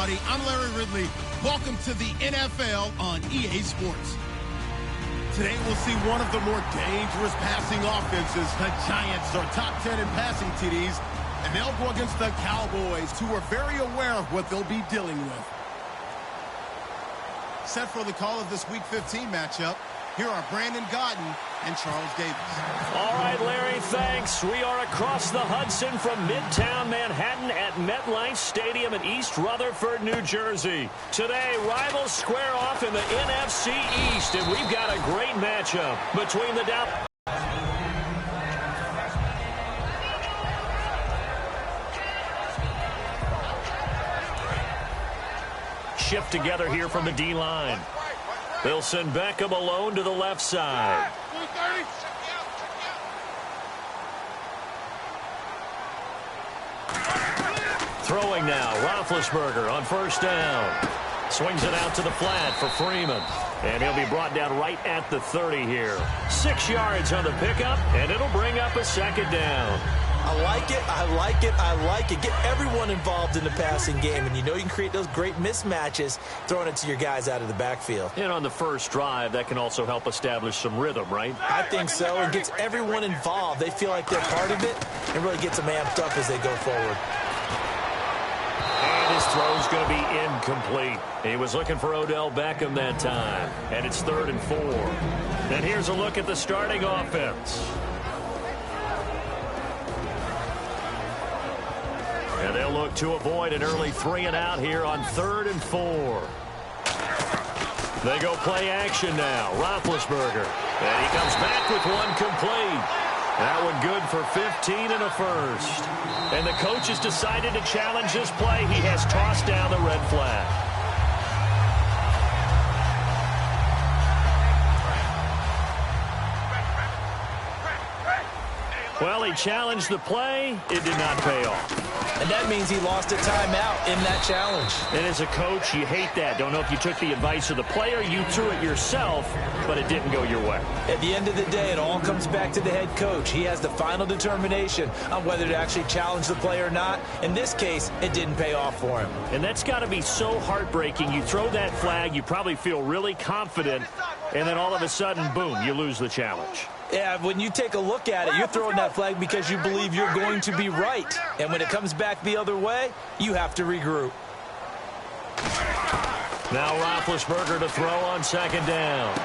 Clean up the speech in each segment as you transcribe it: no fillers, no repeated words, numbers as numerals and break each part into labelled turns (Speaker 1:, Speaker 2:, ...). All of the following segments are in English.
Speaker 1: everybody. I'm Larry Ridley. Welcome to the NFL on EA Sports. Today we'll see one of the more dangerous passing offenses. The Giants are top 10 in passing TDs, and they'll go against the Cowboys, who are very aware of what they'll be dealing with. Set for the call of this Week 15 matchup, here are Brandon Gaudin and Charles Davis.
Speaker 2: All right, Larry, thanks. We are across the Hudson from Midtown Manhattan at MetLife Stadium in East Rutherford, New Jersey. Today, rivals square off in the NFC East, and we've got a great matchup between the shift together here from the D-line. They'll send Beckham alone to the left side. Throwing now, Roethlisberger on first down. Swings it out to the flat for Freeman. And he'll be brought down right at the 30 here. 6 yards on the pickup, and it'll bring up a second down.
Speaker 3: I like it, I like it, I like it. Get everyone involved in the passing game, and you know you can create those great mismatches throwing it to your guys out of the backfield.
Speaker 2: And on the first drive, that can also help establish some rhythm, right?
Speaker 3: I think so. It gets everyone involved. They feel like they're part of it, and really gets them amped up as they go forward.
Speaker 2: And his throw's going to be incomplete. He was looking for Odell Beckham that time, and it's 3rd and 4. And here's a look at the starting offense. And they'll look to avoid an early 3-and-out here on 3rd and 4. They go play action now. Roethlisberger. And he comes back with one complete. That one good for 15 and a first. And the coach has decided to challenge this play. He has tossed down the red flag. Well, he challenged the play. It did not pay off.
Speaker 3: And that means he lost a timeout in that challenge.
Speaker 2: And as a coach, you hate that. Don't know if you took the advice of the player. You threw it yourself, but it didn't go your way.
Speaker 3: At the end of the day, it all comes back to the head coach. He has the final determination on whether to actually challenge the play or not. In this case, it didn't pay off for him.
Speaker 2: And that's got to be so heartbreaking. You throw that flag, you probably feel really confident, and then all of a sudden, boom, you lose the challenge.
Speaker 3: Yeah, when you take a look at it, you're throwing that flag because you believe you're going to be right. And when it comes back the other way, you have to regroup.
Speaker 2: Now Roethlisberger to throw on second down.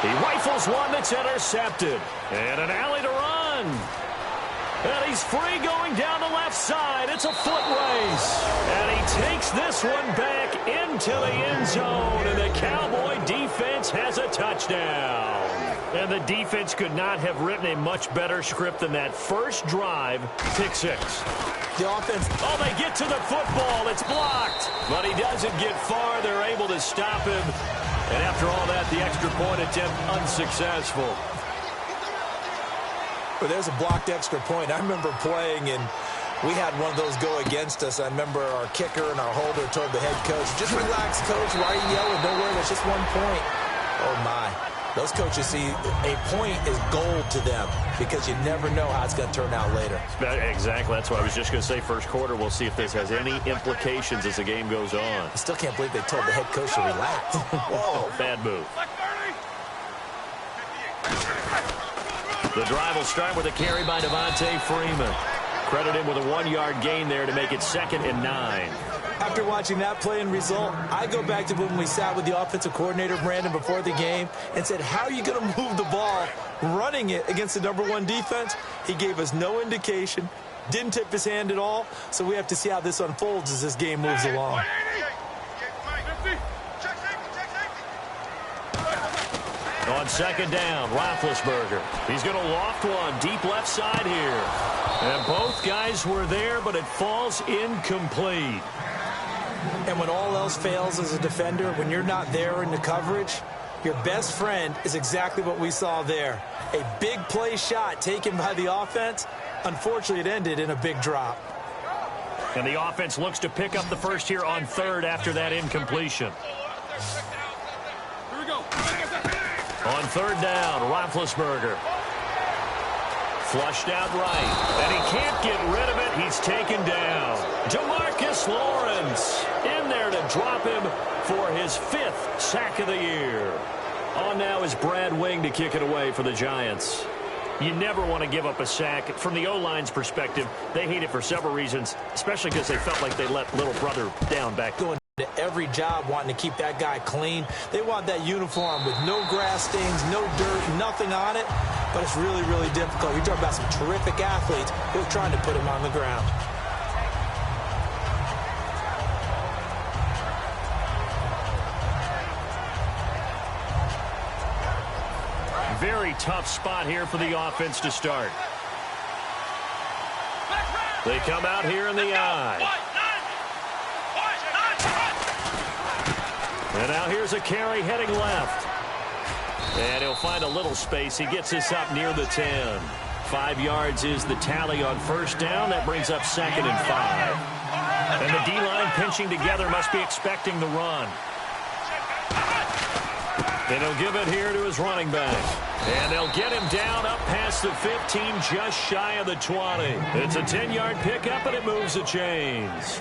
Speaker 2: He rifles one that's intercepted. And an alley to run. And he's free going down the left side. It's a foot race. And he takes this one back into the end zone. And the Cowboy defense has a touchdown. And the defense could not have written a much better script than that first drive, pick 6.
Speaker 3: The offense.
Speaker 2: Oh, they get to the football. It's blocked. But he doesn't get far. They're able to stop him. And after all that, the extra point attempt unsuccessful.
Speaker 3: Well, there's a blocked extra point. I remember playing, and we had one of those go against us. I remember our kicker and our holder told the head coach, just relax, coach. Why are you yelling? Don't worry, that's just 1 point. Oh, my. Those coaches see a point is gold to them because you never know how it's going to turn out later.
Speaker 2: Exactly. That's what I was just going to say. First quarter, we'll see if this has any implications as the game goes on.
Speaker 3: I still can't believe they told the head coach to relax.
Speaker 2: Whoa, bad move. The drive will start with a carry by Devontae Freeman. Credit him with a 1-yard gain there to make it 2nd and 9.
Speaker 3: After watching that play and result, I go back to when we sat with the offensive coordinator, Brandon, before the game and said, how are you going to move the ball running it against the #1 defense? He gave us no indication, didn't tip his hand at all, so we have to see how this unfolds as this game moves along.
Speaker 2: On second down, Roethlisberger. He's going to loft one deep left side here. And both guys were there, but it falls incomplete.
Speaker 3: And when all else fails as a defender, when you're not there in the coverage, your best friend is exactly what we saw there. A big play shot taken by the offense. Unfortunately, it ended in a big drop.
Speaker 2: And the offense looks to pick up the first here on 3rd after that incompletion. On 3rd down, Roethlisberger. Flushed out right. And he can't get rid of it. He's taken down. Demarcus Lawrence in there to drop him for his 5th sack of the year. On now is Brad Wing to kick it away for the Giants. You never want to give up a sack. From the O-line's perspective, they hate it for several reasons, especially because they felt like they let little brother down back.
Speaker 3: Going to every job wanting to keep that guy clean. They want that uniform with no grass stains, no dirt, nothing on it. But it's really, really difficult. You're talking about some terrific athletes who are trying to put him on the ground.
Speaker 2: Very tough spot here for the offense to start. They come out here in the eye. And now here's a carry heading left. And he'll find a little space. He gets this up near the 10. 5 yards is the tally on first down. That brings up 2nd and 5. And the D-line pinching together must be expecting the run. And he'll give it here to his running back. And they'll get him down up past the 15, just shy of the 20. It's a 10-yard pickup, and it moves the chains.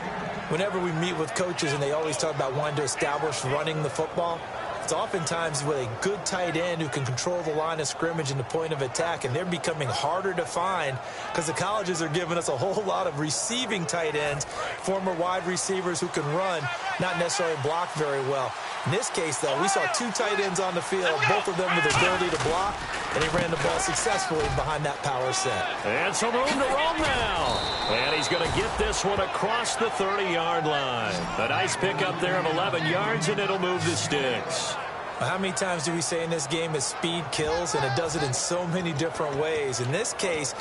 Speaker 3: Whenever we meet with coaches and they always talk about wanting to establish running the football, it's oftentimes with a good tight end who can control the line of scrimmage and the point of attack, and they're becoming harder to find because the colleges are giving us a whole lot of receiving tight ends, former wide receivers who can run, not necessarily block very well. In this case, though, we saw 2 tight ends on the field, both of them with the ability to block, and he ran the ball successfully behind that power set.
Speaker 2: And some room to roam now. And he's going to get this one across the 30-yard line. A nice pickup there of 11 yards, and it'll move the sticks.
Speaker 3: How many times do we say in this game is speed kills, and it does it in so many different ways. In this case,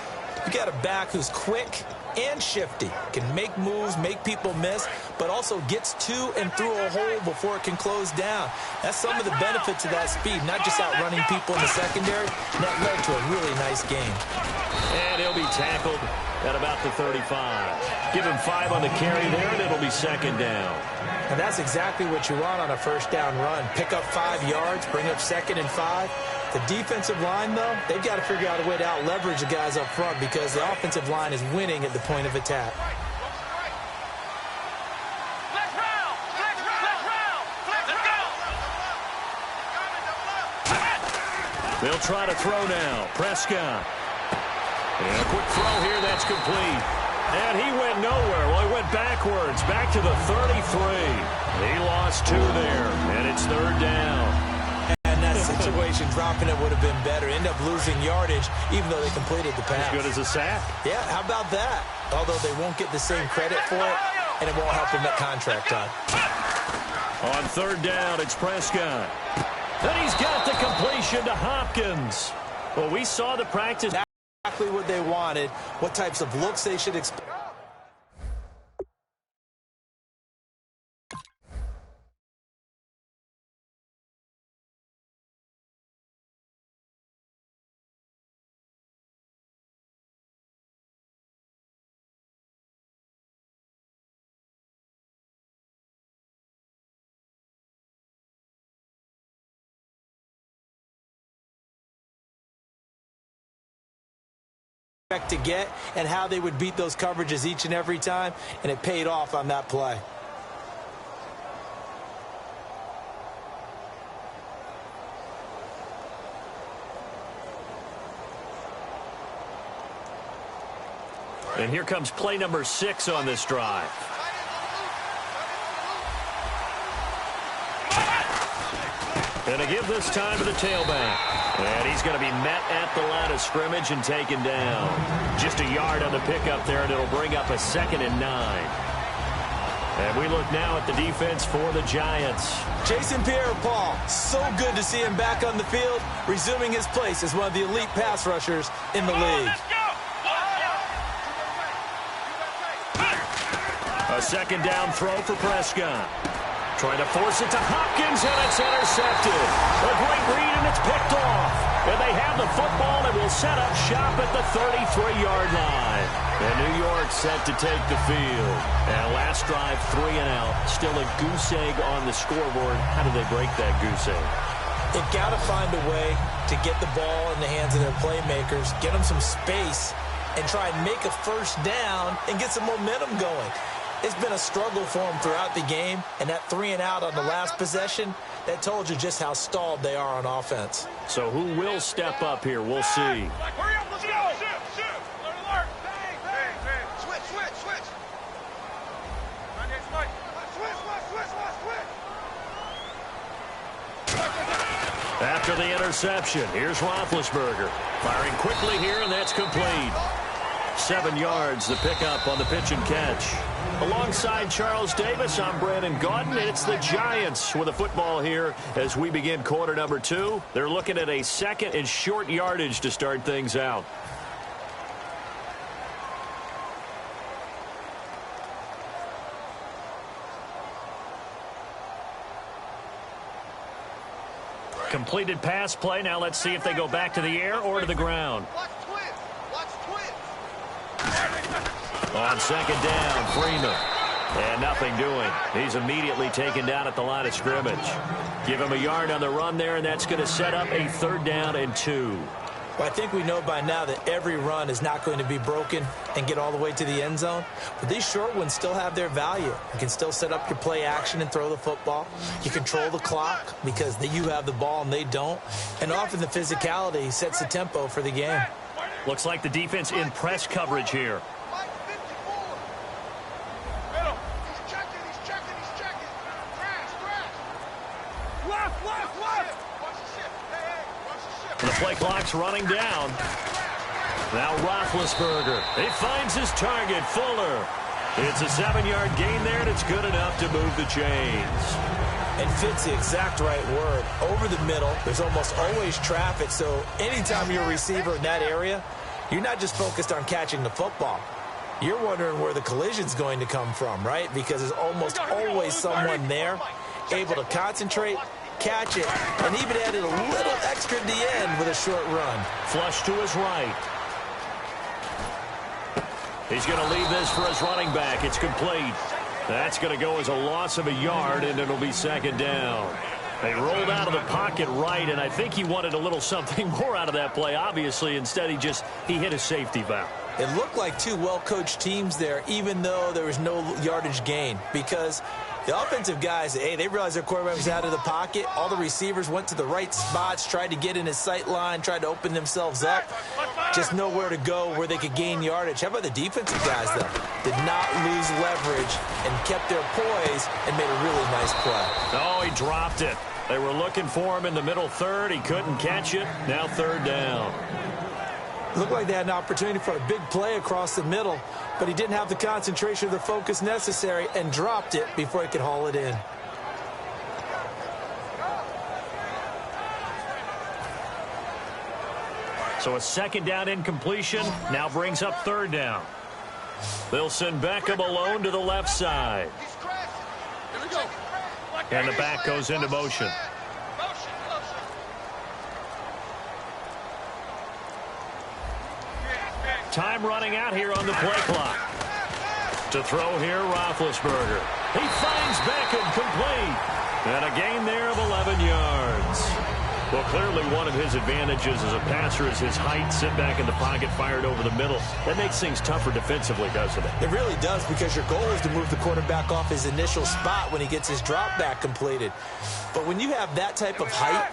Speaker 3: you got a back who's quick and shifty, can make moves, make people miss, but also gets to and through a hole before it can close down. That's some of the benefits of that speed, not just outrunning people in the secondary. And that led to a really nice game.
Speaker 2: And he'll be tackled at about the 35. Give him 5 on the carry there, and it'll be 2nd down.
Speaker 3: And that's exactly what you want on a first down run. Pick up 5 yards, bring up 2nd and 5. The defensive line, though, they've got to figure out a way to out-leverage the guys up front because the offensive line is winning at the point of attack.
Speaker 2: They'll try to throw now. Prescott. And a quick throw here, that's complete. And he went nowhere. Well, he went backwards, back to the 33. He lost 2 there, and it's 3rd down.
Speaker 3: And that situation, dropping it would have been better. End up losing yardage, even though they completed the pass.
Speaker 2: As good as a sack.
Speaker 3: Yeah, how about that? Although they won't get the same credit for it, and it won't help them at contract time.
Speaker 2: On 3rd down, it's Prescott. And he's got the completion to Hopkins. Well, we saw the practice.
Speaker 3: Exactly what they wanted, what types of looks they should expect. To get and how they would beat those coverages each and every time, and it paid off on that play.
Speaker 2: And here comes play number 6 on this drive. And to give this time to the tailback. And he's going to be met at the line of scrimmage and taken down. Just a yard on the pickup there, and it'll bring up a 2nd and 9. And we look now at the defense for the Giants.
Speaker 3: Jason Pierre-Paul, so good to see him back on the field, resuming his place as one of the elite pass rushers in the league.
Speaker 2: A 2nd down throw for Prescott. Trying to force it to Hopkins, and it's intercepted. A great read, and it's picked off. And they have the football and will set up shop at the 33-yard line. And New York set to take the field. And last drive, 3 and out. Still a goose egg on the scoreboard. How do they break that goose egg?
Speaker 3: They've got to find a way to get the ball in the hands of their playmakers, get them some space, and try and make a first down and get some momentum going. It's been a struggle for them throughout the game, and that 3-and-out on the last possession, that told you just how stalled they are on offense.
Speaker 2: So who will step up here? We'll see.
Speaker 4: Hurry up, let's go. Shoot. Alert. Bang. Switch.
Speaker 2: After the interception, here's Roethlisberger. Firing quickly here, and that's complete. 7 yards, the pickup on the pitch and catch. Alongside Charles Davis, I'm Brandon Gaudin. It's the Giants with the football here as we begin quarter number 2. They're looking at a second and short yardage to start things out. Completed pass play. Now let's see if they go back to the air or to the ground.
Speaker 4: Watch twins.
Speaker 2: On second down, Freeman. And nothing doing. He's immediately taken down at the line of scrimmage. Give him a yard on the run there, and that's going to set up a 3rd down and 2.
Speaker 3: Well, I think we know by now that every run is not going to be broken and get all the way to the end zone. But these short ones still have their value. You can still set up your play action and throw the football. You control the clock because you have the ball and they don't. And often the physicality sets the tempo for the game.
Speaker 2: Looks like the defense in press coverage here. The play clock's running down. Now Roethlisberger. He finds his target, Fuller. It's a 7-yard gain there, and it's good enough to move the chains.
Speaker 3: And fits the exact right word. Over the middle, there's almost always traffic, so anytime you're a receiver in that area, you're not just focused on catching the football. You're wondering where the collision's going to come from, right? Because there's almost always someone there able to concentrate, catch it, and even added a little extra at the end with a short run.
Speaker 2: Flush to his right. He's going to leave this for his running back. It's complete. That's going to go as a loss of a yard, and it'll be 2nd down. They rolled out of the pocket right, and I think he wanted a little something more out of that play, obviously. Instead, he hit a safety valve.
Speaker 3: It looked like 2 well-coached teams there, even though there was no yardage gain, because the offensive guys, they realized their quarterback was out of the pocket. All the receivers went to the right spots, tried to get in his sight line, tried to open themselves up. Just nowhere to go where they could gain yardage. How about the defensive guys, though? Did not lose leverage and kept their poise and made a really nice play.
Speaker 2: Oh, he dropped it. They were looking for him in the middle third. He couldn't catch it. Now 3rd down.
Speaker 3: Looked like they had an opportunity for a big play across the middle, but he didn't have the concentration or the focus necessary and dropped it before he could haul it in.
Speaker 2: So a 2nd down incompletion now brings up 3rd down. They'll send Beckham alone to the left side. And the back goes into motion. Time running out here on the play clock. To throw here, Roethlisberger. He finds Beckham complete. And a gain there of 11 yards. Well, clearly one of his advantages as a passer is his height. Sit back in the pocket, fired over the middle. That makes things tougher defensively, doesn't it?
Speaker 3: It really does, because your goal is to move the quarterback off his initial spot when he gets his drop back completed. But when you have that type of height,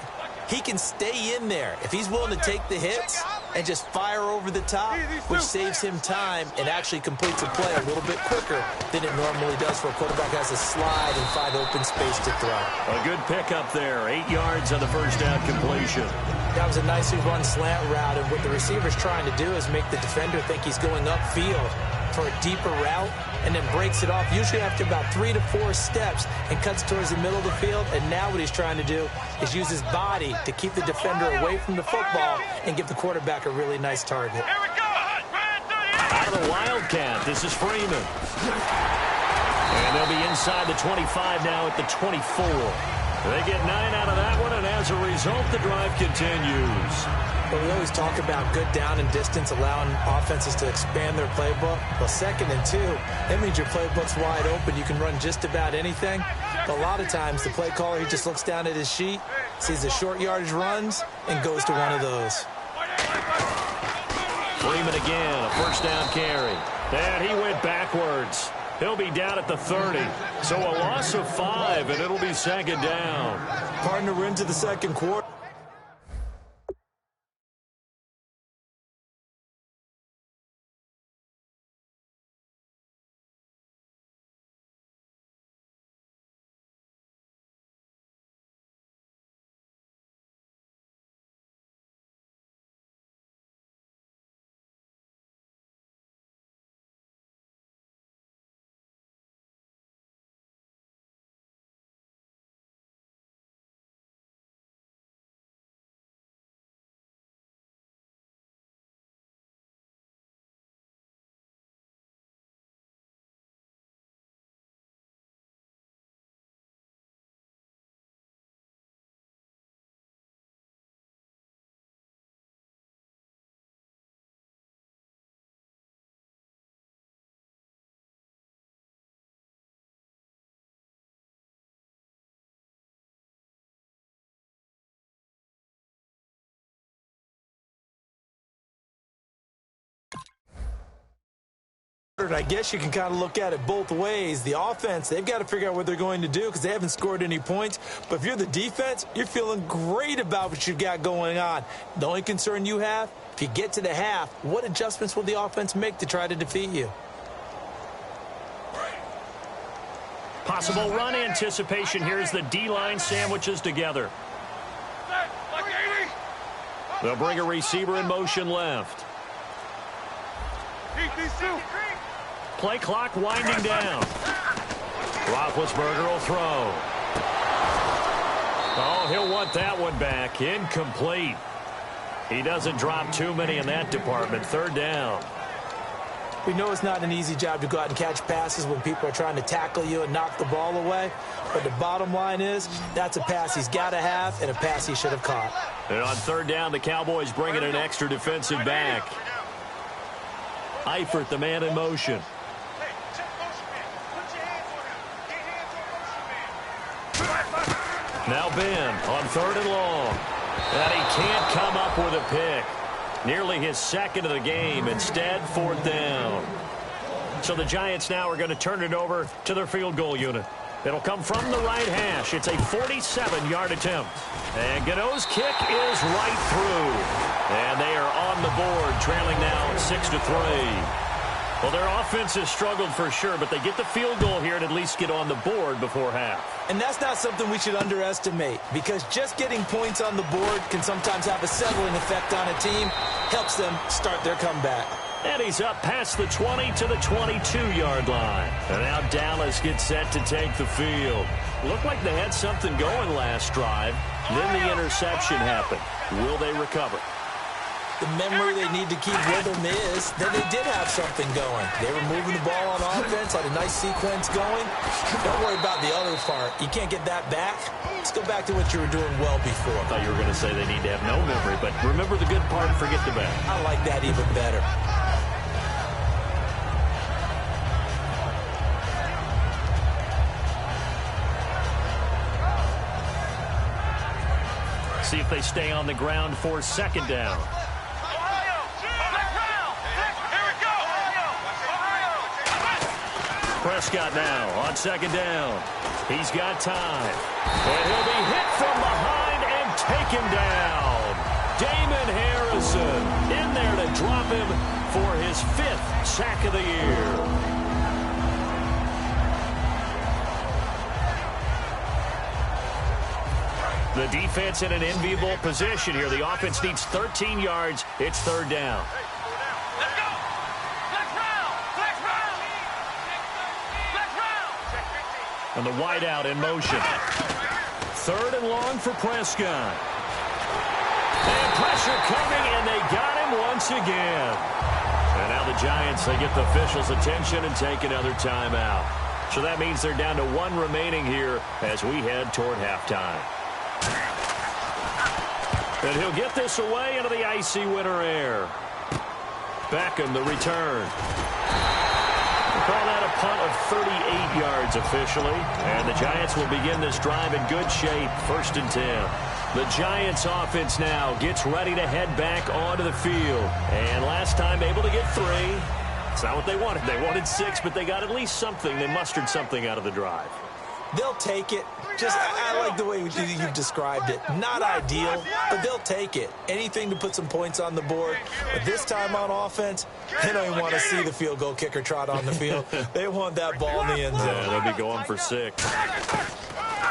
Speaker 3: he can stay in there if he's willing to take the hits and just fire over the top, which saves him time and actually completes a play a little bit quicker than it normally does for a quarterback who has to slide and find open space to throw.
Speaker 2: A good pickup there. 8 yards on the 1st down completion.
Speaker 3: That was a nicely run slant route, and what the receiver's trying to do is make the defender think he's going upfield for a deeper route, and then breaks it off usually after about 3 to 4 steps and cuts towards the middle of the field. And now what he's trying to do is use his body to keep the defender away from the football and give the quarterback a really nice target.
Speaker 2: Out of the Wildcat, this is Freeman. And they'll be inside the 25 now at the 24. They get 9 out of that one, and as a result, the drive continues.
Speaker 3: But we always talk about good down and distance, allowing offenses to expand their playbook. Well, 2nd and 2, that means your playbook's wide open. You can run just about anything. But a lot of times, the play caller, he just looks down at his sheet, sees the short yardage runs, and goes to one of those.
Speaker 2: Freeman again, a 1st down carry. And he went backwards. He'll be down at the 30. So a loss of 5, and it'll be second down.
Speaker 3: Partner, we're into the second quarter. I guess you can kind of look at it both ways. The offense, they've got to figure out what they're going to do because they haven't scored any points. But if you're the defense, you're feeling great about what you've got going on. The only concern you have, if you get to the half, what adjustments will the offense make to try to defeat you?
Speaker 2: Possible run anticipation. Here's the D-line sandwiches together. They'll bring a receiver in motion left. Play clock winding down. Roethlisberger will throw. Oh, he'll want that one back. Incomplete. He doesn't drop too many in that department. Third down.
Speaker 3: We know it's not an easy job to go out and catch passes when people are trying to tackle you and knock the ball away. But the bottom line is, that's a pass he's got to have and a pass he should have caught.
Speaker 2: And on third down, the Cowboys bring in an extra defensive back. Eifert, the man in motion. Now Ben on third and long. And he can't come up with a pick. Nearly his second of the game. Instead, fourth down. So the Giants now are going to turn it over to their field goal unit. It'll come from the right hash. It's a 47-yard attempt. And Gano's kick is right through. And they are on the board, trailing now 6-3. Well, their offense has struggled for sure, but they get the field goal here and at least get on the board before half.
Speaker 3: And that's not something we should underestimate, because just getting points on the board can sometimes have a settling effect on a team, helps them start their comeback.
Speaker 2: And he's up past the 20 to the 22-yard line. And now Dallas gets set to take the field. Looked like they had something going last drive. Then the interception happened. Will they recover?
Speaker 3: The memory they need to keep with them is that they did have something going. They were moving the ball on offense, had a nice sequence going. Don't worry about the other part. You can't get that back. Let's go back to what you were doing well before.
Speaker 2: I thought you were going to say they need to have no memory, but remember the good part and forget the bad.
Speaker 3: I like that even better.
Speaker 2: See if they stay on the ground for second down. Prescott now on second down. He's got time. And he'll be hit from behind and taken down. Damon Harrison in there to drop him for his 5th sack of the year. The defense in an enviable position here. The offense needs 13 yards. It's third down. And the wideout in motion. Third and long for Prescott. And pressure coming, and they got him once again. And now the Giants, they get the officials' attention and take another timeout. So that means they're down to 1 remaining here as we head toward halftime. And he'll get this away into the icy winter air. Beckham, the return. Call that a punt of 38 yards officially. And the Giants will begin this drive in good shape. 1st and 10. The Giants offense now gets ready to head back onto the field. And last time able to get 3. It's not what they wanted. They wanted 6, but they got at least something. They mustered something out of the drive.
Speaker 3: They'll take it. I like the way you've described it. Not ideal, but they'll take it. Anything to put some points on the board. But this time on offense, they don't even want to see the field goal kicker trot on the field. They want that ball in the end zone.
Speaker 2: Yeah, they'll be going for 6.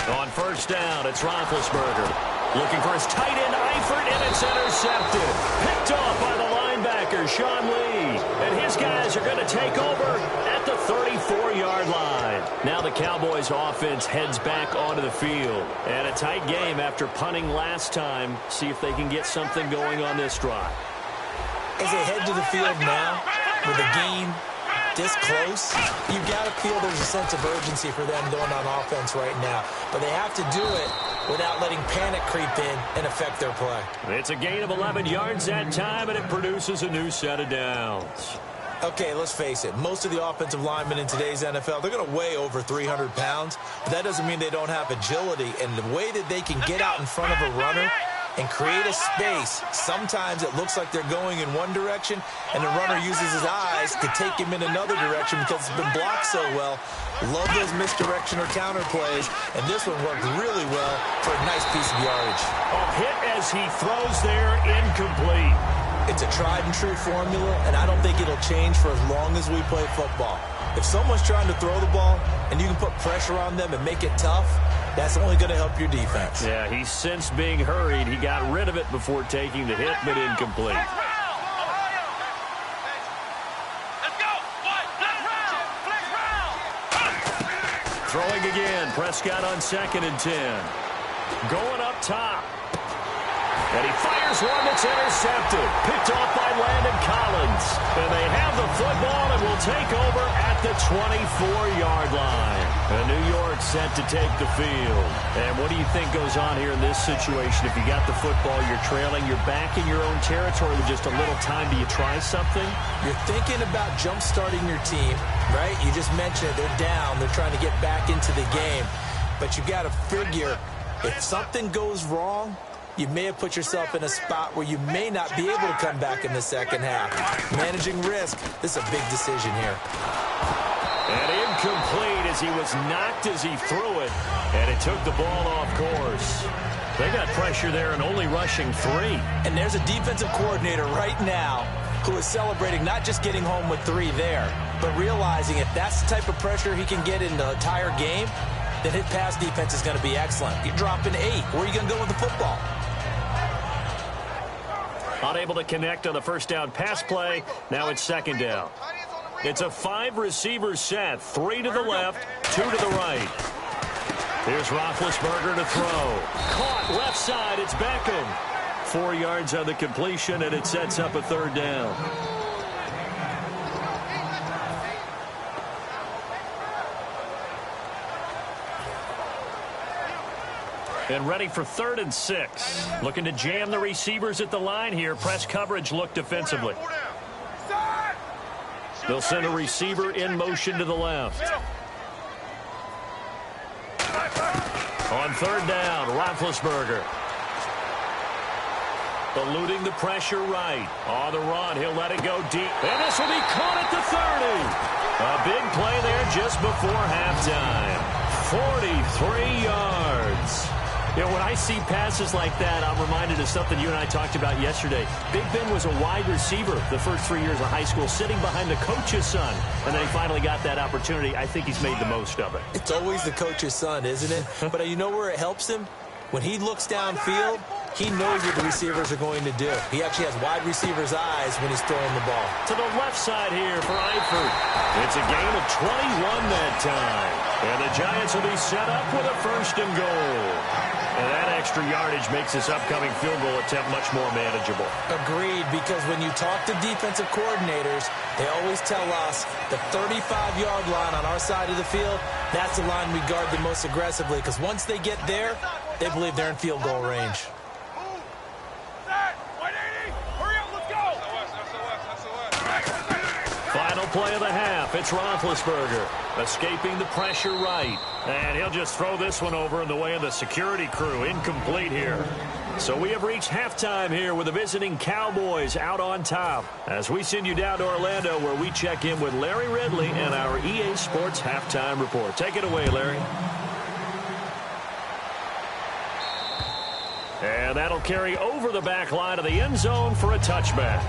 Speaker 2: On first down, it's Roethlisberger. Looking for his tight end, Eifert, and it's intercepted. Picked off by the linebacker, Sean Lee. And his guys are going to take over at the 34-yard line. Now the Cowboys offense heads back onto the field. And a tight game after punting last time. See if they can get something going on this drive.
Speaker 3: As they head to the field now, with a game this close, you've got to feel there's a sense of urgency for them going on offense right now. But they have to do it without letting panic creep in and affect their play.
Speaker 2: It's a gain of 11 yards that time, and it produces a new set of downs.
Speaker 3: Okay, let's face it. Most of the offensive linemen in today's NFL, they're going to weigh over 300 pounds. But that doesn't mean they don't have agility. And the way that they can get out in front of a runner and create a space, sometimes it looks like they're going in one direction, and the runner uses his eyes to take him in another direction because it's been blocked so well. Love those misdirection or counter plays, and this one worked really well for a nice piece of yardage.
Speaker 2: A hit as he throws there, incomplete.
Speaker 3: It's a tried-and-true formula, and I don't think it'll change for as long as we play football. If someone's trying to throw the ball and you can put pressure on them and make it tough, that's only going to help your defense.
Speaker 2: Yeah, he's since being hurried. He got rid of it before taking the hit, but incomplete. Throwing again. Prescott on 2nd and 10. Going up top. And he fires one that's intercepted. Picked off by Landon Collins. And they have the football and will take over at the 24-yard line. And New York set to take the field. And what do you think goes on here in this situation? If you got the football, you're trailing, you're back in your own territory with just a little time. Do you try something?
Speaker 3: You're thinking about jump-starting your team, right? You just mentioned it. They're down. They're trying to get back into the game. But you got to figure if something goes wrong, you may have put yourself in a spot where you may not be able to come back in the second half. Managing risk, this is a big decision here.
Speaker 2: And incomplete as he was knocked as he threw it. And it took the ball off course. They got pressure there and only rushing 3.
Speaker 3: And there's a defensive coordinator right now who is celebrating not just getting home with 3 there, but realizing if that's the type of pressure he can get in the entire game, then his pass defense is going to be excellent. You're dropping 8. Where are you going to go with the football?
Speaker 2: Unable to connect on the first down pass play. Now it's 2nd down. It's a 5-receiver set. 3 to the left, 2 to the right. Here's Roethlisberger to throw. Caught left side. It's Beckham. 4 yards on the completion, and it sets up a 3rd down. And ready for 3rd and 6. Looking to jam the receivers at the line here. Press coverage look defensively. They'll send a receiver in motion to the left. On 3rd down, Roethlisberger. Eluding the pressure right. On the run, he'll let it go deep. And this will be caught at the 30. A big play there just before halftime. 43 yards. You know, when I see passes like that, I'm reminded of something you and I talked about yesterday. Big Ben was a wide receiver the first 3 years of high school, sitting behind the coach's son. And then he finally got that opportunity. I think he's made the most of it.
Speaker 3: It's always the coach's son, isn't it? But you know where it helps him? When he looks downfield, he knows what the receivers are going to do. He actually has wide receivers' eyes when he's throwing the ball.
Speaker 2: To the left side here for Eifert. It's a gain of 21 that time. And the Giants will be set up with a 1st and goal. And that extra yardage makes this upcoming field goal attempt much more manageable.
Speaker 3: Agreed, because when you talk to defensive coordinators, they always tell us the 35-yard line on our side of the field, that's the line we guard the most aggressively, because once they get there, they believe they're in field goal range.
Speaker 2: Final play of the half. It's Roethlisberger. Escaping the pressure right. And he'll just throw this one over in the way of the security crew. Incomplete here. So we have reached halftime here with the visiting Cowboys out on top. As we send you down to Orlando where we check in with Larry Ridley and our EA Sports Halftime Report. Take it away, Larry. And that'll carry over the back line of the end zone for a touchback.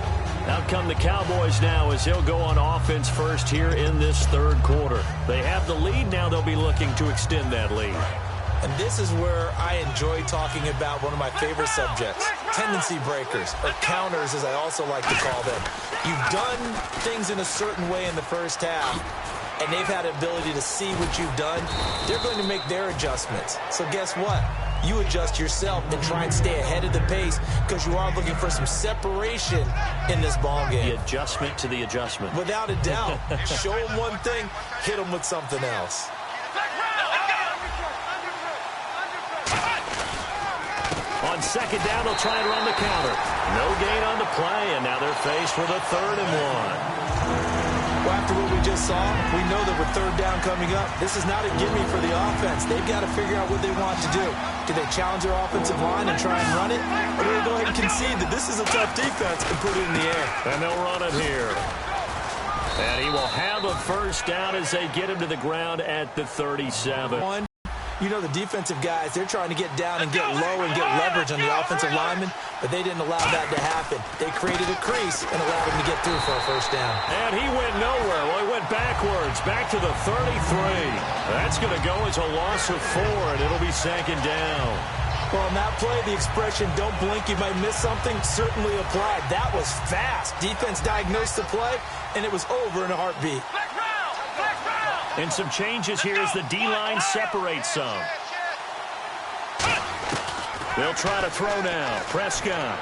Speaker 2: Out come the Cowboys now as he'll go on offense first here in this third quarter. They have the lead. Now they'll be looking to extend that lead.
Speaker 3: And this is where I enjoy talking about one of my favorite subjects, tendency breakers, or counters as I also like to call them. You've done things in a certain way in the first half, and they've had the ability to see what you've done. They're going to make their adjustments. So guess what? You adjust yourself and try and stay ahead of the pace because you are looking for some separation in this ball game.
Speaker 2: The adjustment to the adjustment.
Speaker 3: Without a doubt. Show them one thing, hit them with something else.
Speaker 2: On second down, they'll try and run the counter. No gain on the play, and now they're faced with a 3rd and 1.
Speaker 3: Well, after what we just saw, we know that with 3rd down coming up, this is not a gimme for the offense. They've got to figure out what they want to do. Do they challenge their offensive line and try and run it? Or do they go ahead and concede that this is a tough defense and put it in the air?
Speaker 2: And they'll run it here. And he will have a 1st down as they get him to the ground at the 37.
Speaker 3: You know, the defensive guys, they're trying to get down and get low and get leverage on the offensive linemen, but they didn't allow that to happen. They created a crease and allowed him to get through for a 1st down.
Speaker 2: And he went nowhere. Well, he went backwards, back to the 33. That's going to go as a loss of 4, and it'll be 2nd down.
Speaker 3: Well, on that play, the expression, don't blink, you might miss something, certainly applied. That was fast. Defense diagnosed the play, and it was over in a heartbeat.
Speaker 2: And some changes here as the D-line separates some. They'll try to throw now. Prescott.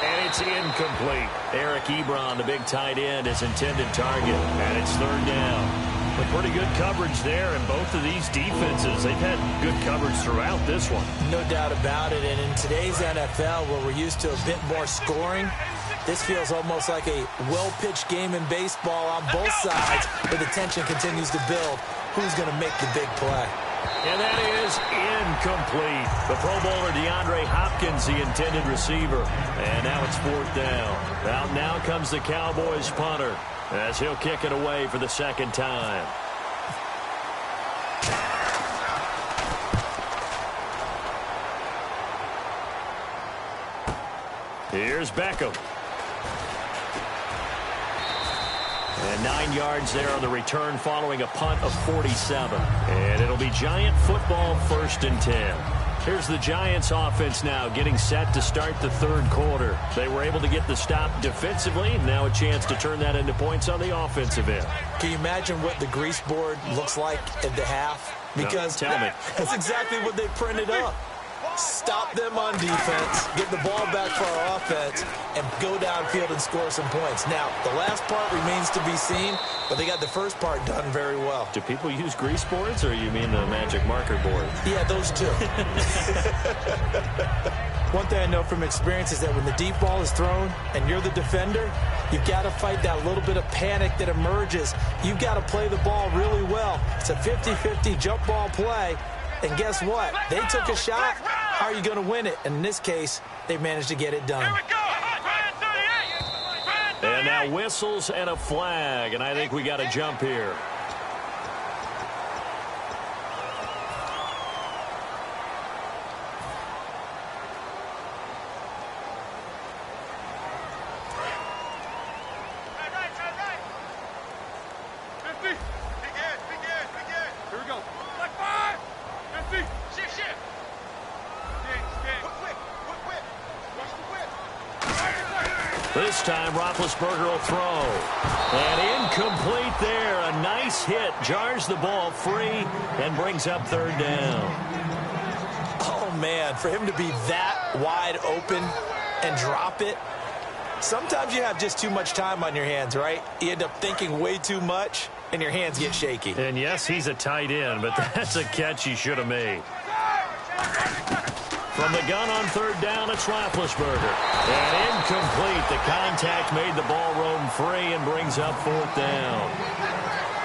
Speaker 2: And it's incomplete. Eric Ebron, the big tight end, is intended target. And it's 3rd down. But pretty good coverage there, and both of these defenses, they've had good coverage throughout this one.
Speaker 3: No doubt about it. And in today's NFL, where we're used to a bit more scoring, this feels almost like a well-pitched game in baseball on both sides, where the tension continues to build. Who's going to make the big play?
Speaker 2: And that is incomplete. The Pro Bowler DeAndre Hopkins, the intended receiver. And now it's 4th down. Out now comes the Cowboys punter as he'll kick it away for the 2nd time. Here's Beckham. And 9 yards there on the return following a punt of 47. And it'll be Giant football 1st and 10. Here's the Giants offense now getting set to start the 3rd quarter. They were able to get the stop defensively. Now a chance to turn that into points on the offensive end.
Speaker 3: Can you imagine what the grease board looks like at the half? Because
Speaker 2: no, tell me.
Speaker 3: That's exactly what they printed up. Stop them on defense, get the ball back for our offense, and go downfield and score some points. Now, the last part remains to be seen, but they got the first part done very well.
Speaker 2: Do people use grease boards, or you mean the magic marker board?
Speaker 3: Yeah, those two. One thing I know from experience is that when the deep ball is thrown and you're the defender, you've got to fight that little bit of panic that emerges. You've got to play the ball really well. It's a 50-50 jump ball play. And guess what? They took a shot. How are you going to win it? And in this case, they managed to get it done.
Speaker 2: And now whistles and a flag. And I think we got a jump here. This time, Roethlisberger will throw. And incomplete there. A nice hit. Jars the ball free and brings up 3rd down.
Speaker 3: Oh, man, for him to be that wide open and drop it. Sometimes you have just too much time on your hands, right? You end up thinking way too much, and your hands get shaky.
Speaker 2: And, yes, he's a tight end, but that's a catch he should have made. From the gun on 3rd down, it's Roethlisberger. And incomplete. The contact made the ball roam free and brings up 4th down.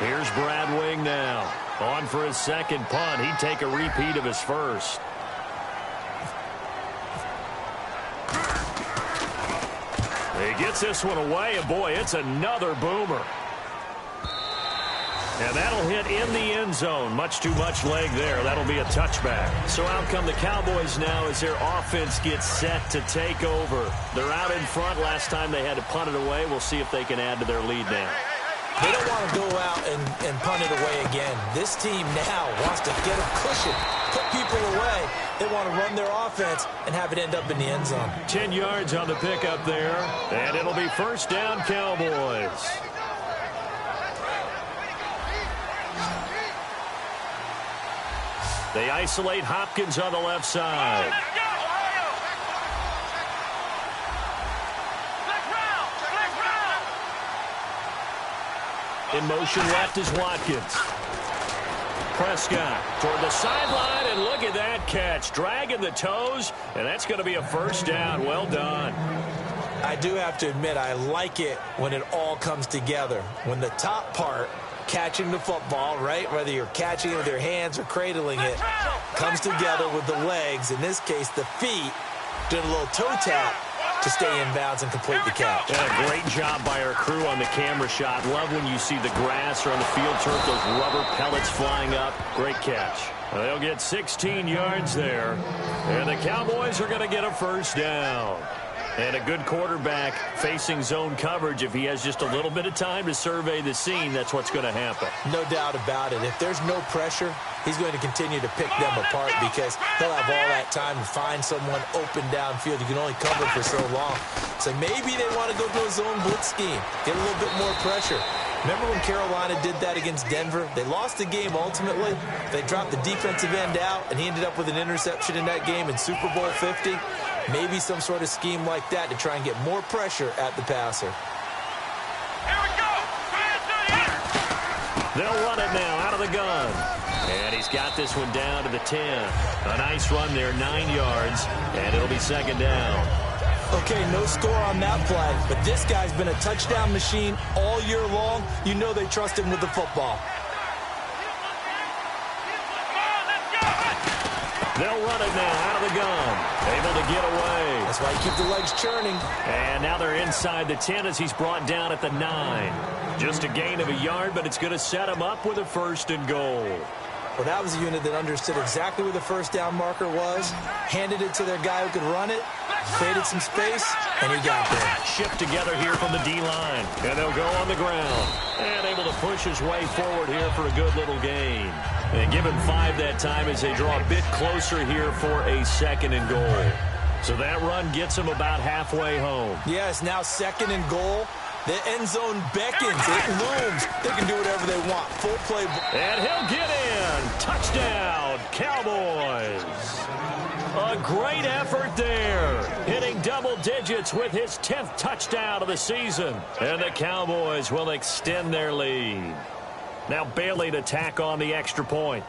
Speaker 2: Here's Brad Wing now. On for his second punt. He'd take a repeat of his first. He gets this one away, and boy, it's another boomer. And that'll hit in the end zone. Much too much leg there. That'll be a touchback. So out come the Cowboys now as their offense gets set to take over. They're out in front. Last time they had to punt it away. We'll see if they can add to their lead now.
Speaker 3: They don't want to go out and punt it away again. This team now wants to get a cushion, put people away. They want to run their offense and have it end up in the end zone.
Speaker 2: 10 yards on the pickup there, and it'll be first down Cowboys. They isolate Hopkins on the left side. In motion left is Watkins. Prescott toward the sideline, and look at that catch. Dragging the toes, and that's going to be a first down. Well done.
Speaker 3: I do have to admit, I like it when it all comes together. When the top part, catching the football, right, whether you're catching it with your hands or cradling it, comes together with the legs, in this case the feet, doing a little toe tap to stay in bounds and complete the catch.
Speaker 2: Yeah, great job by our crew on the camera shot. Love when you see the grass or on the field turf, those rubber pellets flying up. Great catch. They'll get 16 yards there, and the Cowboys are going to get a first down. And a good quarterback facing zone coverage, if he has just a little bit of time to survey the scene, that's what's going to happen.
Speaker 3: No doubt about it. If there's no pressure, he's going to continue to pick them apart because he'll have all that time to find someone open downfield. You can only cover for so long. So maybe they want to go to a zone blitz scheme, get a little bit more pressure. Remember when Carolina did that against Denver? They lost the game ultimately. They dropped the defensive end out, and he ended up with an interception in that game in Super Bowl 50. Maybe some sort of scheme like that to try and get more pressure at the passer.
Speaker 4: Here we go.
Speaker 2: They'll run it now out of the gun. And he's got this one down to the 10. A nice run there, 9 yards, and it'll be second down.
Speaker 3: Okay, no score on that play, but this guy's been a touchdown machine all year long. You know they trust him with the football.
Speaker 2: They'll run it now out of the gun. Able to get away.
Speaker 3: That's why you keep the legs churning.
Speaker 2: And now they're inside the 10 as he's brought down at the 9. Just a gain of a yard, but it's going to set him up with a first and goal.
Speaker 3: Well, that was a unit that understood exactly where the first down marker was, handed it to their guy who could run it, created some space, and he got there.
Speaker 2: Shift together here from the D-line, and they'll go on the ground. And able to push his way forward here for a good little gain. And give him 5 that time as they draw a bit closer here for a second and goal. So that run gets him about halfway home.
Speaker 3: Yes, now second and goal. The end zone beckons. It looms. They can do whatever they want. Full play.
Speaker 2: And he'll get in. Touchdown, Cowboys. A great effort there. Hitting double digits with his 10th touchdown of the season. And the Cowboys will extend their lead. Now Bailey to tack on the extra point.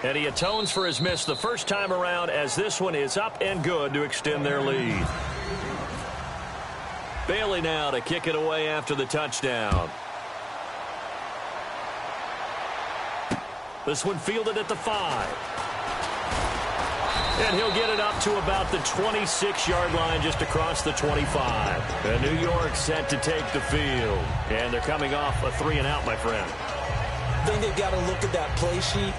Speaker 2: And he atones for his miss the first time around as this one is up and good to extend their lead. Bailey now to kick it away after the touchdown. This one fielded at the 5. And he'll get it up to about the 26-yard line just across the 25. And New York set to take the field. And they're coming off a 3-and-out, my friend.
Speaker 3: I think they've got to look at that play sheet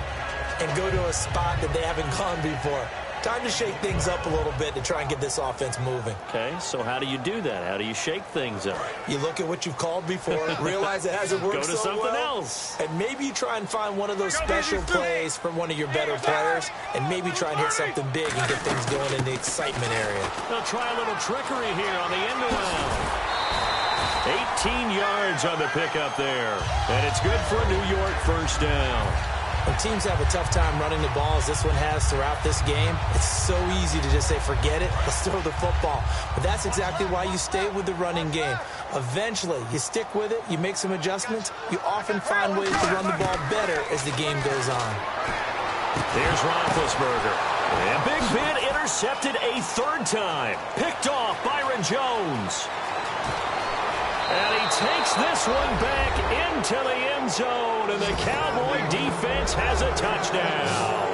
Speaker 3: and go to a spot that they haven't gone before. Time to shake things up a little bit to try and get this offense moving.
Speaker 2: Okay, so how do you do that? How do you shake things up?
Speaker 3: You look at what you've called before, realize it hasn't worked so well.
Speaker 2: Go to something else.
Speaker 3: And maybe you try and find one of those special plays from one of your better players, and maybe try and hit something big and get things going in the excitement area.
Speaker 2: They'll try a little trickery here on the end around. 18 yards on the pickup there. And it's good for a New York first down.
Speaker 3: When teams have a tough time running the ball, as this one has throughout this game, it's so easy to just say, forget it, let's throw the football. But that's exactly why you stay with the running game. Eventually, you stick with it, you make some adjustments, you often find ways to run the ball better as the game goes on.
Speaker 2: There's Roethlisberger. And Big Ben intercepted a 3rd time. Picked off Byron Jones. And he takes this one back into the end zone, and the Cowboy defense has a touchdown.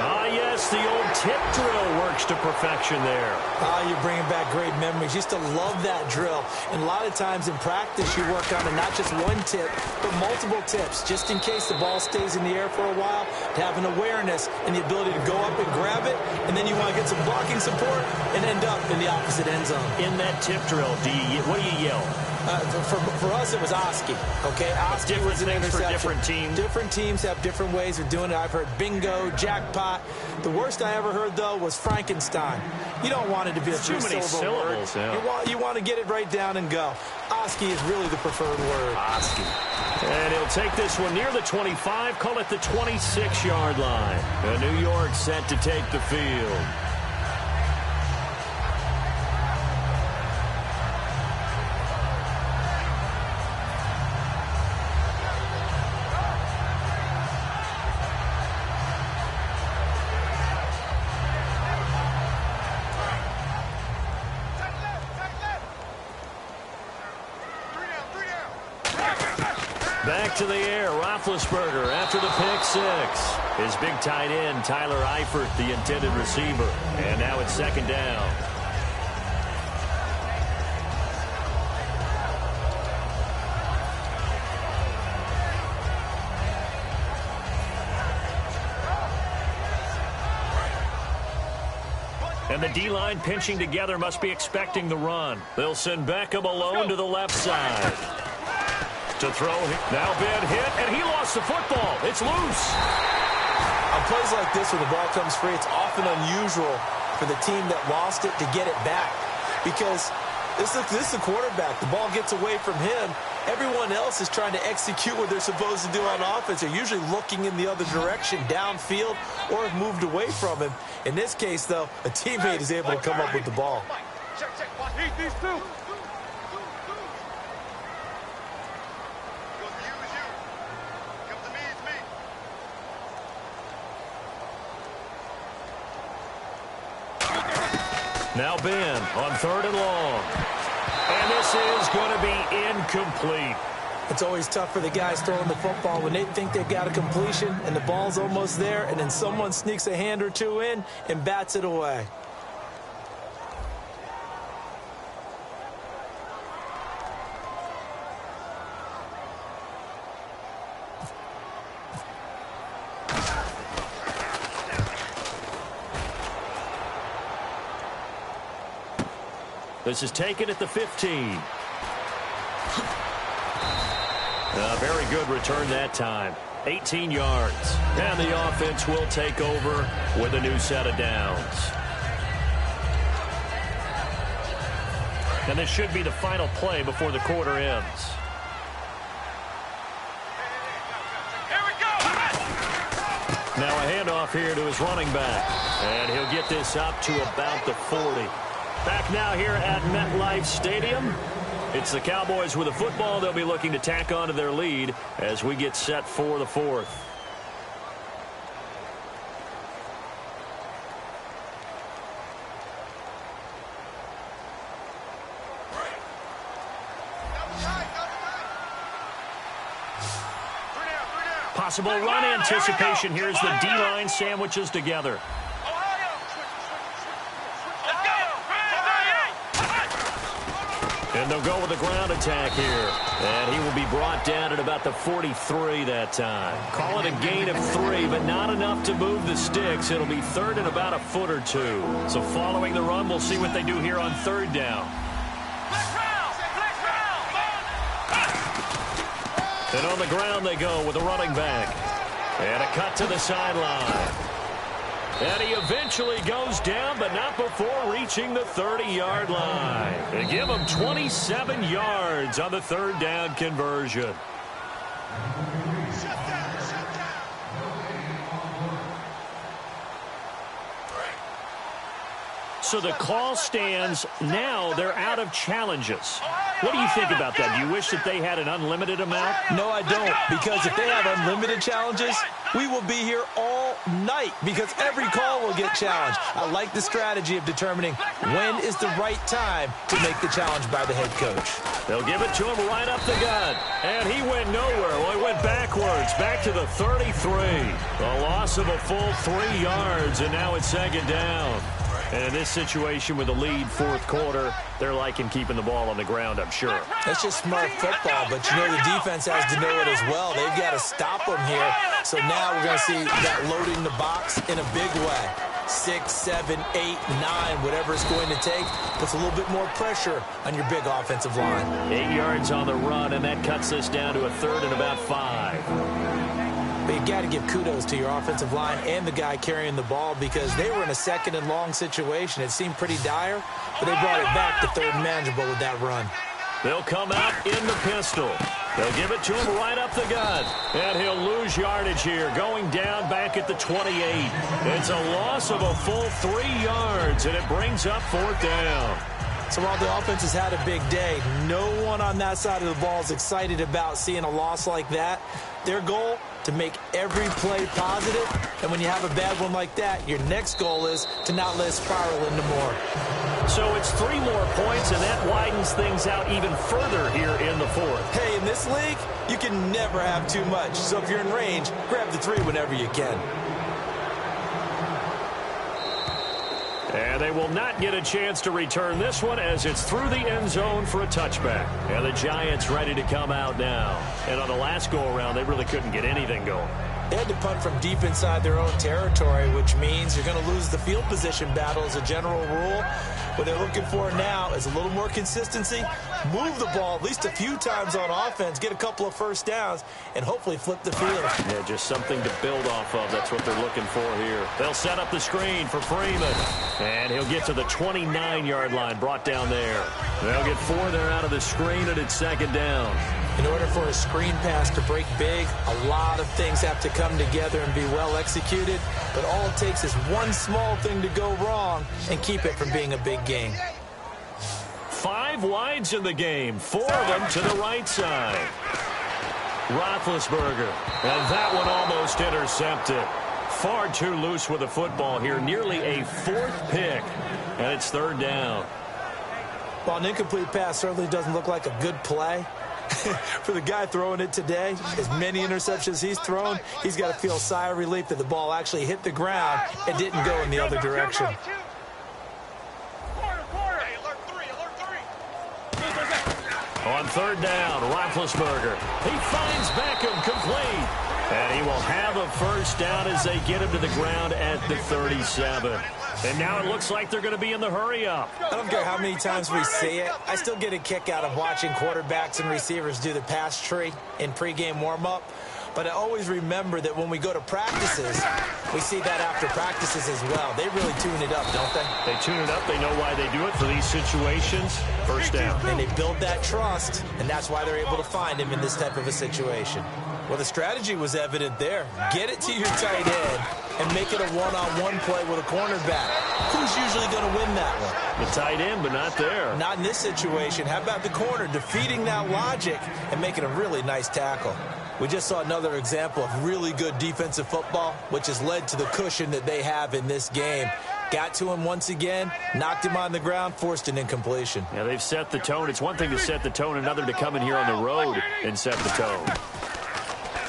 Speaker 2: Ah, yes, the old tip drill works to perfection there.
Speaker 3: Ah, you're bringing back great memories. Used to love that drill. And a lot of times in practice, you work on it, not just one tip, but multiple tips, just in case the ball stays in the air for a while, to have an awareness and the ability to go up and grab it, and then you want to get some blocking support and end up in the opposite end zone.
Speaker 2: In that tip drill, what do you yell?
Speaker 3: For us, it was Oski. Okay, Oski was an interception.
Speaker 2: For different teams.
Speaker 3: Different teams have different ways of doing it. I've heard bingo, jackpot. The worst I ever heard, though, was Frankenstein. You don't want it to be a three-syllable word. Yeah. You want to get it right down and go. Oski is really the preferred word.
Speaker 2: Oski. And he'll take this one near the 25, call it the 26-yard line. And New York set to take the field. Back to the air, Roethlisberger after the pick six. His big tight end, Tyler Eifert, the intended receiver. And now it's second down. And the D-line pinching together must be expecting the run. They'll send Beckham alone to the left side. To throw, now Ben hit, and he lost the football. It's loose.
Speaker 3: On plays like this where the ball comes free, it's often unusual for the team that lost it to get it back. Because this is the quarterback. The ball gets away from him. Everyone else is trying to execute what they're supposed to do on offense. They're usually looking in the other direction, downfield, or have moved away from him. In this case, though, a teammate is able to come up with the ball.
Speaker 4: Check. These two.
Speaker 2: Now Ben on 3rd and long. And this is going to be incomplete.
Speaker 3: It's always tough for the guys throwing the football when they think they've got a completion and the ball's almost there, and then someone sneaks a hand or two in and bats it away.
Speaker 2: This is taken at the 15. A very good return that time. 18 yards. And the offense will take over with a new set of downs. And this should be the final play before the quarter ends.
Speaker 4: Here we go.
Speaker 2: Now a handoff here to his running back. And he'll get this up to about the 40. Back now here at MetLife Stadium. It's the Cowboys with the football. They'll be looking to tack on to their lead as we get set for the fourth. Possible run anticipation. Here's the D-line sandwiches together. And they'll go with a ground attack here. And he will be brought down at about the 43 that time. Call it a gain of 3, but not enough to move the sticks. It'll be 3rd and about a foot or 2. So following the run, we'll see what they do here on 3rd down. And on the ground they go with a running back. And a cut to the sideline. And he eventually goes down, but not before reaching the 30-yard line. They give him 27 yards on the 3rd down conversion. So the call stands. Now they're out of challenges. What do you think about that? Do you wish that they had an unlimited amount?
Speaker 3: No, I don't, because if they have unlimited challenges, we will be here all night because every call will get challenged. I like the strategy of determining when is the right time to make the challenge by the head coach.
Speaker 2: They'll give it to him right up the gut. And he went nowhere. Well, he went backwards, back to the 33. A loss of a full 3 yards, and now it's second down. And in this situation with the lead fourth quarter, they're liking keeping the ball on the ground, I'm sure.
Speaker 3: That's just smart football, but you know the defense has to know it as well. They've got to stop them here. So now we're going to see that loading the box in a big way. 6, 7, 8, 9, whatever it's going to take, puts a little bit more pressure on your big offensive line.
Speaker 2: 8 yards on the run, and that cuts this down to a third and about 5.
Speaker 3: But you got to give kudos to your offensive line and the guy carrying the ball because they were in a second and long situation. It seemed pretty dire, but they brought it back to third and manageable with that run.
Speaker 2: They'll come out in the pistol. They'll give it to him right up the gut. And he'll lose yardage here, going down back at the 28. It's a loss of a full 3 yards, and it brings up fourth down.
Speaker 3: So while the offense has had a big day, no one on that side of the ball is excited about seeing a loss like that. Their goal, to make every play positive. And when you have a bad one like that, your next goal is to not let it spiral into more.
Speaker 2: So it's 3 more points, and that widens things out even further here in the fourth.
Speaker 3: Hey, in this league, you can never have too much. So if you're in range, grab the 3 whenever you can.
Speaker 2: And they will not get a chance to return this one as it's through the end zone for a touchback. And the Giants ready to come out now. And on the last go-around, they really couldn't get anything going.
Speaker 3: They had to punt from deep inside their own territory, which means you're going to lose the field position battle as a general rule. What they're looking for now is a little more consistency, move the ball at least a few times on offense, get a couple of first downs, and hopefully flip the field.
Speaker 2: Yeah, just something to build off of. That's what they're looking for here. They'll set up the screen for Freeman, and he'll get to the 29-yard line, brought down there. They'll get 4 there out of the screen, and it's second down.
Speaker 3: In order for a screen pass to break big, a lot of things have to come together and be well executed. But all it takes is one small thing to go wrong and keep it from being a big game.
Speaker 2: 5 wides in the game, 4 of them to the right side. Roethlisberger, and that one almost intercepted. Far too loose with the football here, nearly a 4th pick, and it's third down.
Speaker 3: While an incomplete pass certainly doesn't look like a good play, for the guy throwing it today, as many interceptions he's thrown, he's got to feel a sigh of relief that the ball actually hit the ground and didn't go in the other direction.
Speaker 2: On third down, Roethlisberger. He finds Beckham complete. And he will have a first down as they get him to the ground at the 37. And now it looks like they're going to be in the hurry-up.
Speaker 3: I don't care how many times we see it. I still get a kick out of watching quarterbacks and receivers do the pass tree in pregame warm-up. But I always remember that when we go to practices, we see that after practices as well. They really tune it up, don't they?
Speaker 2: They tune it up. They know why they do it for these situations. First down.
Speaker 3: And they build that trust, and that's why they're able to find him in this type of a situation. Well, the strategy was evident there. Get it to your tight end and make it a one-on-one play with a cornerback. Who's usually going to win that one?
Speaker 2: The tight end, but not there.
Speaker 3: Not in this situation. How about the corner defeating that logic and making a really nice tackle? We just saw another example of really good defensive football, which has led to the cushion that they have in this game. Got to him once again, knocked him on the ground, forced an incompletion.
Speaker 2: Yeah, they've set the tone. It's one thing to set the tone, another to come in here on the road and set the tone.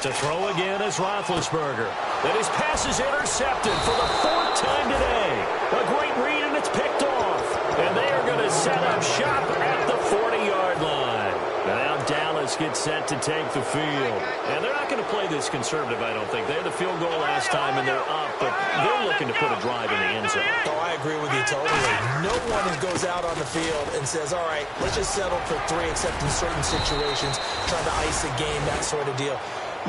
Speaker 2: To throw again is Roethlisberger. And his pass is intercepted for the 4th time today. A great read, and it's picked off. And they are going to set up shop at the 40-yard line. And now Dallas gets set to take the field. And they're not going to play this conservative, I don't think. They had the field goal last time, and they're up. But they're looking to put a drive in the end zone.
Speaker 3: Oh, I agree with you totally. No one goes out on the field and says, all right, let's just settle for 3, except in certain situations, trying to ice a game, that sort of deal.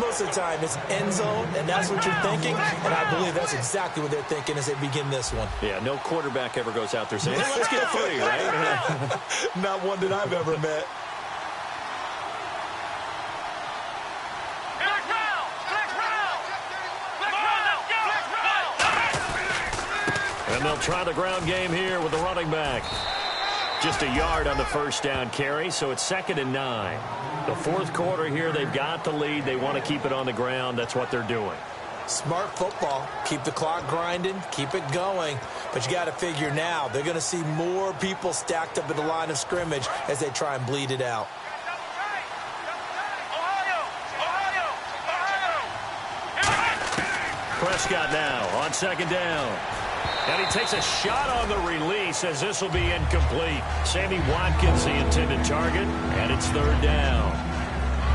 Speaker 3: Most of the time, it's end zone, and that's what you're thinking. And I believe that's exactly what they're thinking as they begin this one.
Speaker 2: Yeah, no quarterback ever goes out there saying, hey, let's get 3, right?
Speaker 3: Not one that I've ever met.
Speaker 2: And they'll try the ground game here with the running back. Just a yard on the first down carry, so it's 2nd and 9. The fourth quarter here, they've got the lead. They want to keep it on the ground. That's what they're doing.
Speaker 3: Smart football. Keep the clock grinding. Keep it going. But you got to figure now they're going to see more people stacked up at the line of scrimmage as they try and bleed it out.
Speaker 2: Prescott now on second down. And he takes a shot on the release as this will be incomplete. Sammy Watkins, the intended target, and it's third down.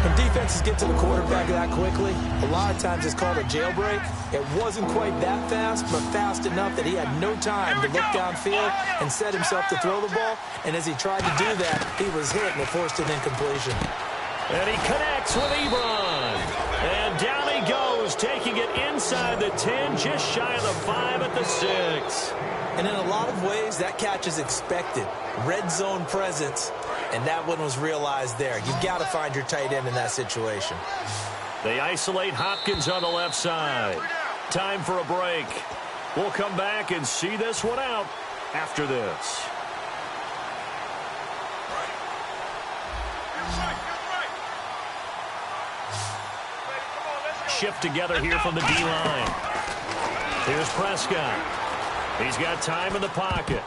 Speaker 3: When defenses get to the quarterback that quickly, a lot of times it's called a jailbreak. It wasn't quite that fast, but fast enough that he had no time to look downfield and set himself to throw the ball. And as he tried to do that, he was hit and it forced an incompletion.
Speaker 2: And he connects with Ebron. And down he goes, taking it inside the 10, just shy of the 5 at the 6.
Speaker 3: And in a lot of ways, that catch is expected. Red zone presence, and that one was realized there. You've got to find your tight end in that situation.
Speaker 2: They isolate Hopkins on the left side. Time for a break. We'll come back and see this one out after this. Shift together here from the D-line. Here's Prescott. He's got time in the pocket.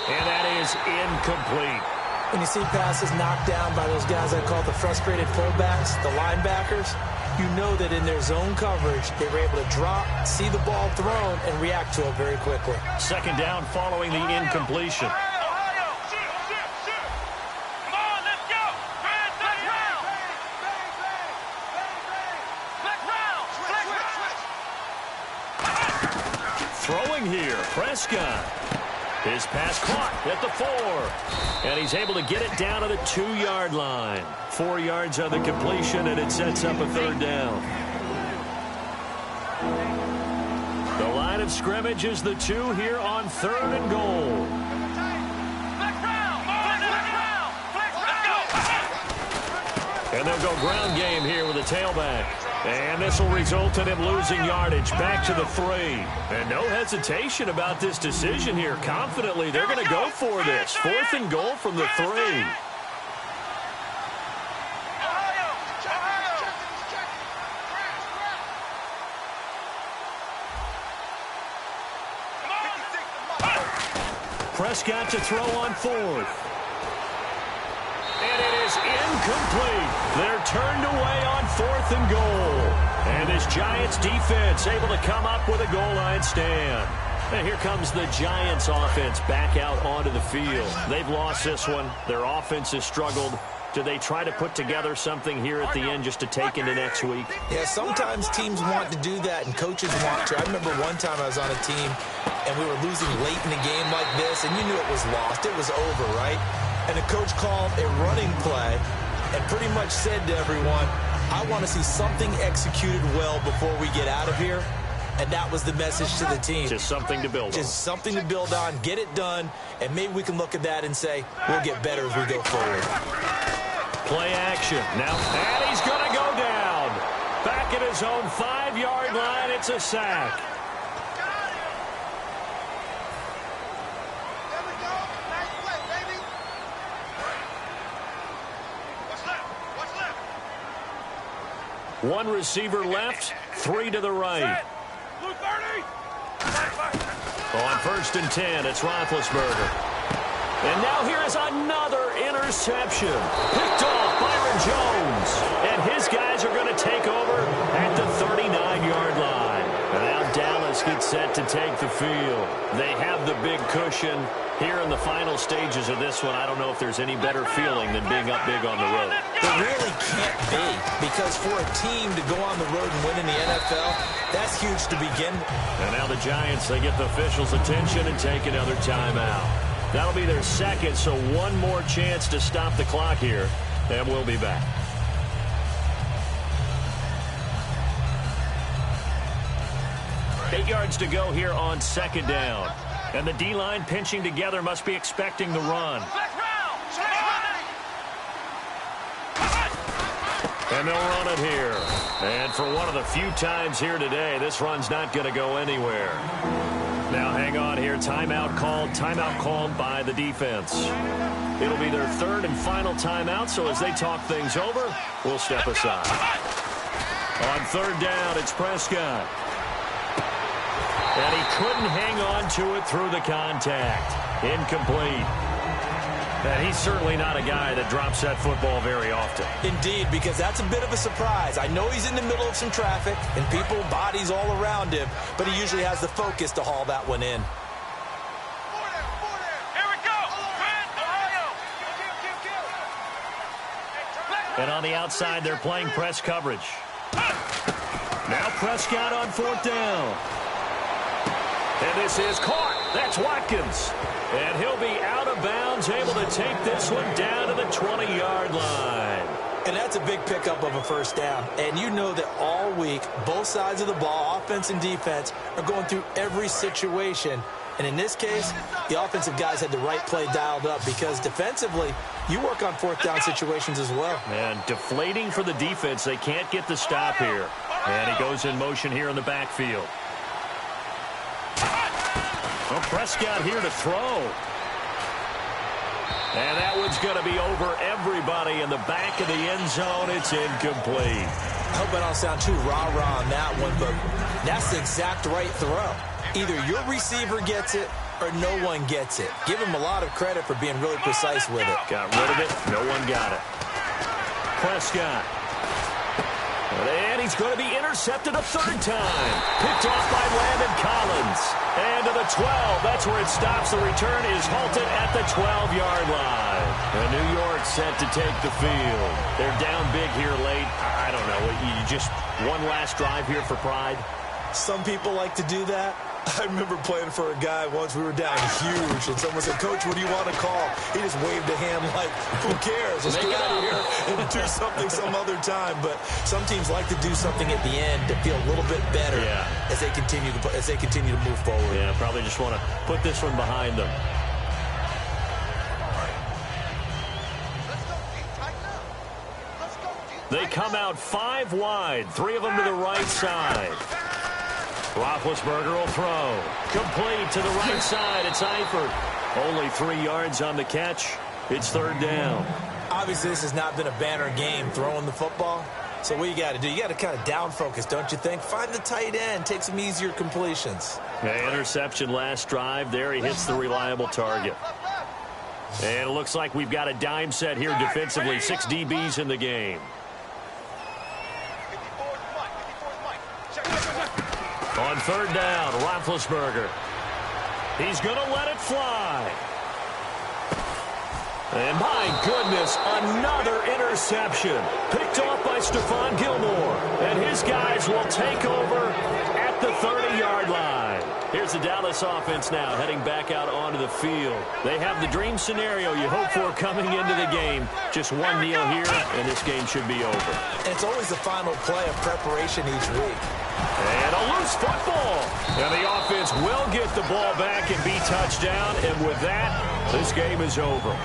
Speaker 2: And that is incomplete.
Speaker 3: When you see passes knocked down by those guys I call the frustrated fullbacks, the linebackers, you know that in their zone coverage, they were able to drop, see the ball thrown, and react to it very quickly.
Speaker 2: Second down following the incompletion. Throwing here, Prescott. His pass caught at the 4. And he's able to get it down to the 2-yard line. 4 yards on the completion, and it sets up a third down. The line of scrimmage is the 2 here on 3rd and goal. And they'll go ground game here with a tailback. And this will result in him losing yardage back to the 3. And no hesitation about this decision here. Confidently, they're going to go for this. 4th and goal from the 3. Prescott to throw on 4th. And it is incomplete. They're turned away on 4th and goal. And this Giants defense able to come up with a goal line stand. And here comes the Giants offense back out onto the field. They've lost this one. Their offense has struggled. Do they try to put together something here at the end just to take into next week?
Speaker 3: Yeah, sometimes teams want to do that and coaches want to. I remember one time I was on a team and we were losing late in the game like this, and you knew it was lost. It was over, right? And the coach called a running play and pretty much said to everyone, I want to see something executed well before we get out of here. And that was the message to the team.
Speaker 2: Just something to build on.
Speaker 3: Just something to build on, get it done, and maybe we can look at that and say, we'll get better as we go forward.
Speaker 2: Play action. Now, and he's going to go down. Back at his own 5-yard line, it's a sack. One receiver left, 3 to the right. On 1st and 10, it's Roethlisberger. And now here is another interception. Picked off Byron Jones. And his guys are going to take over at the 39-yard line. And now Dallas gets set to take the field. They have the big cushion. Here in the final stages of this one, I don't know if there's any better feeling than being up big on the road.
Speaker 3: There really can't be, because for a team to go on the road and win in the NFL, that's huge to begin with.
Speaker 2: And now the Giants, they get the officials' attention and take another timeout. That'll be their second, so one more chance to stop the clock here, and we'll be back. Eight yards to go here on 2nd down. And the D-line pinching together must be expecting the run. And they'll run it here. And for one of the few times here today, this run's not going to go anywhere. Now hang on here. Timeout called by the defense. It'll be their 3rd and final timeout, so as they talk things over, we'll step aside. On third down, it's Prescott. And he couldn't hang on to it through the contact. Incomplete. And he's certainly not a guy that drops that football very often.
Speaker 3: Indeed, because that's a bit of a surprise. I know he's in the middle of some traffic and people, bodies all around him, but he usually has the focus to haul that one in.
Speaker 4: Here we go.
Speaker 2: And on the outside, they're playing press coverage. Now Prescott on fourth down. And this is caught. That's Watkins. And he'll be out of bounds, able to take this one down to the 20-yard line.
Speaker 3: And that's a big pickup of a first down. And you know that all week, both sides of the ball, offense and defense, are going through every situation. And in this case, the offensive guys had the right play dialed up because defensively, you work on fourth down situations as well.
Speaker 2: And deflating for the defense. They can't get the stop here. And he goes in motion here in the backfield. Well, Prescott here to throw. And that one's going to be over everybody in the back of the end zone. It's incomplete.
Speaker 3: I hope I don't sound too rah-rah on that one, but that's the exact right throw. Either your receiver gets it or no one gets it. Give him a lot of credit for being really precise with it.
Speaker 2: Got rid of it. No one got it. Prescott. And he's going to be intercepted a third time. Picked off by Landon Collins. And to the 12. That's where it stops. The return is halted at the 12-yard line. And New York set to take the field. They're down big here late. I don't know. You just one last drive here for pride?
Speaker 3: Some people like to do that. I remember playing for a guy once. We were down huge, and someone said, "Coach, what do you want to call?" He just waved a hand like, who cares? Let's get out of here and do something some other time. But some teams like to do something at the end to feel a little bit better as they continue to move forward.
Speaker 2: Yeah, probably just want to put this one behind them. They come out 5 wide, 3 of them to the right side. Roethlisberger will throw. Complete to the right side. It's Eifert. Only 3 yards on the catch. It's third down.
Speaker 3: Obviously, this has not been a banner game throwing the football. So what you got to do, you got to kind of down focus, don't you think? Find the tight end. Take some easier completions.
Speaker 2: Interception last drive. There he hits the reliable target. And it looks like we've got a dime set here defensively. 6 DBs in the game. On third down, Roethlisberger. He's going to let it fly. And my goodness, another interception. Picked off by Stephon Gilmore. And his guys will take over at the 30-yard line. Here's the Dallas offense now heading back out onto the field. They have the dream scenario you hope for coming into the game. Just one kneel here, and this game should be over.
Speaker 3: And it's always the final play of preparation each week.
Speaker 2: And a loose football. And the offense will get the ball back and be touchdown. And with that, this game is over.